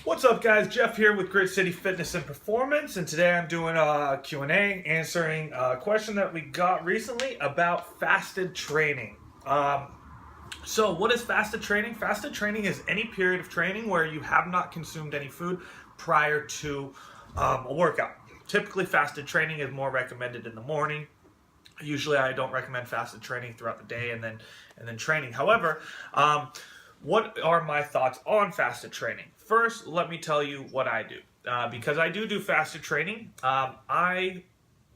What's up, guys? Jeff here with Grid City Fitness and Performance, and today I'm doing a Q&A answering a question that we got recently about fasted training. So what is fasted training? Fasted training is any period of training where you have not consumed any food prior to a workout. Typically, fasted training is more recommended in the morning. Usually, I don't recommend fasted training throughout the day and then training. However, what are my thoughts on fasted training? First, let me tell you what I do. Because I do fasted training, I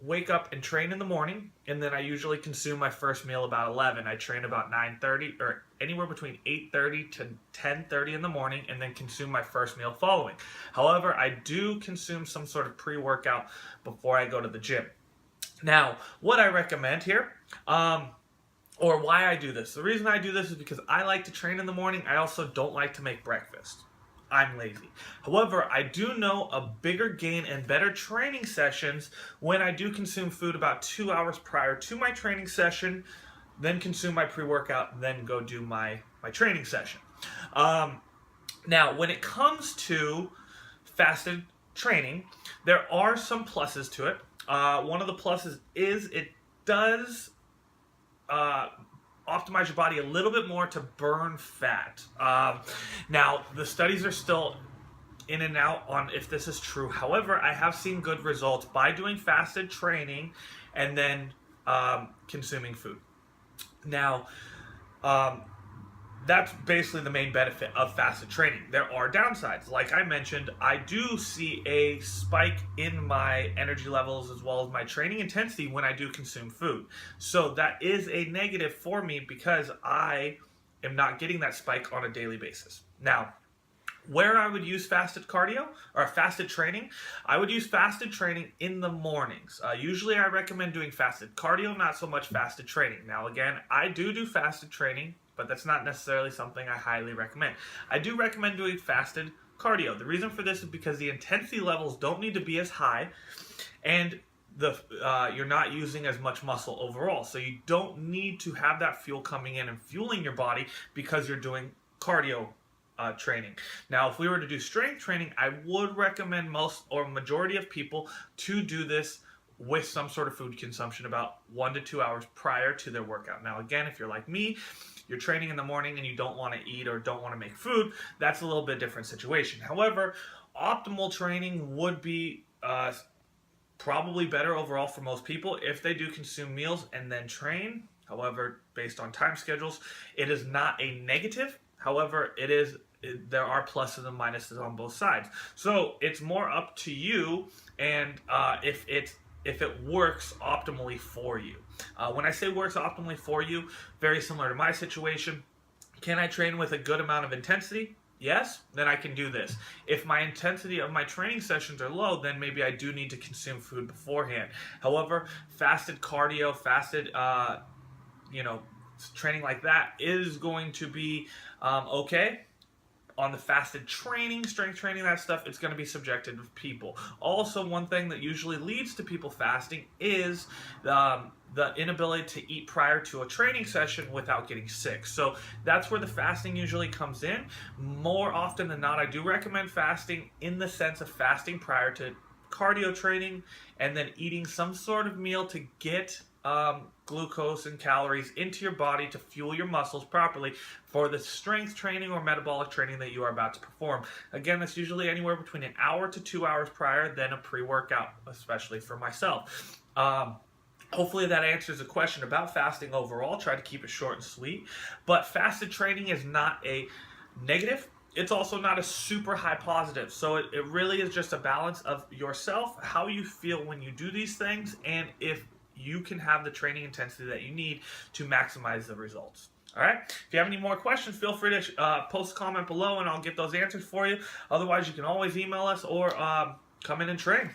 wake up and train in the morning, and then I usually consume my first meal about 11. I train about 9:30 or anywhere between 8:30 to 10:30 in the morning, and then consume my first meal following. However, I do consume some sort of pre-workout before I go to the gym. Now, what I recommend here, or why I do this. The reason I do this is because I like to train in the morning. I also don't like to make breakfast. I'm lazy. However, I do know a bigger gain and better training sessions when I do consume food about 2 hours prior to my training session, then consume my pre-workout, then go do my training session. Now, when it comes to fasted training, there are some pluses to it. One of the pluses is it does optimize your body a little bit more to burn fat. Now, the studies are still in and out on if this is true. However, I have seen good results by doing fasted training and then consuming food. Now, that's basically the main benefit of fasted training. There are downsides. Like I mentioned, I do see a spike in my energy levels as well as my training intensity when I do consume food. So that is a negative for me because I am not getting that spike on a daily basis. Now, where I would use fasted cardio or fasted training, I would use fasted training in the mornings. Usually I recommend doing fasted cardio, not so much fasted training. Now again, I do fasted training, but that's not necessarily something I highly recommend. I do recommend doing fasted cardio. The reason for this is because the intensity levels don't need to be as high, and you're not using as much muscle overall. So you don't need to have that fuel coming in and fueling your body because you're doing cardio training. Now, if we were to do strength training, I would recommend most or majority of people to do this with some sort of food consumption about 1 to 2 hours prior to their workout. Now, again, if you're like me, you're training in the morning and you don't want to eat or don't want to make food, that's a little bit different situation. However, optimal training would be probably better overall for most people if they do consume meals and then train. However, based on time schedules, it is not a negative. However, there are pluses and minuses on both sides. So it's more up to you and if it works optimally for you. When I say works optimally for you, very similar to my situation. Can I train with a good amount of intensity? Yes, then I can do this. If my intensity of my training sessions are low, then maybe I do need to consume food beforehand. However, fasted cardio, fasted, training like that is going to be okay. On the fasted training, strength training, that stuff, it's going to be subjective to people. Also, one thing that usually leads to people fasting is the inability to eat prior to a training session without getting sick. So that's where the fasting usually comes in. More often than not, I do recommend fasting in the sense of fasting prior to cardio training and then eating some sort of meal to get glucose and calories into your body to fuel your muscles properly for the strength training or metabolic training that you are about to perform. Again, that's usually anywhere between 1 hour to 2 hours prior than a pre-workout, especially for myself. Hopefully that answers the question about fasting overall. Try to keep it short and sweet. But fasted training is not a negative. It's also not a super high positive. So it really is just a balance of yourself, how you feel when you do these things, and if you can have the training intensity that you need to maximize the results. All right. If you have any more questions, feel free to post a comment below and I'll get those answers for you. Otherwise, you can always email us or come in and train.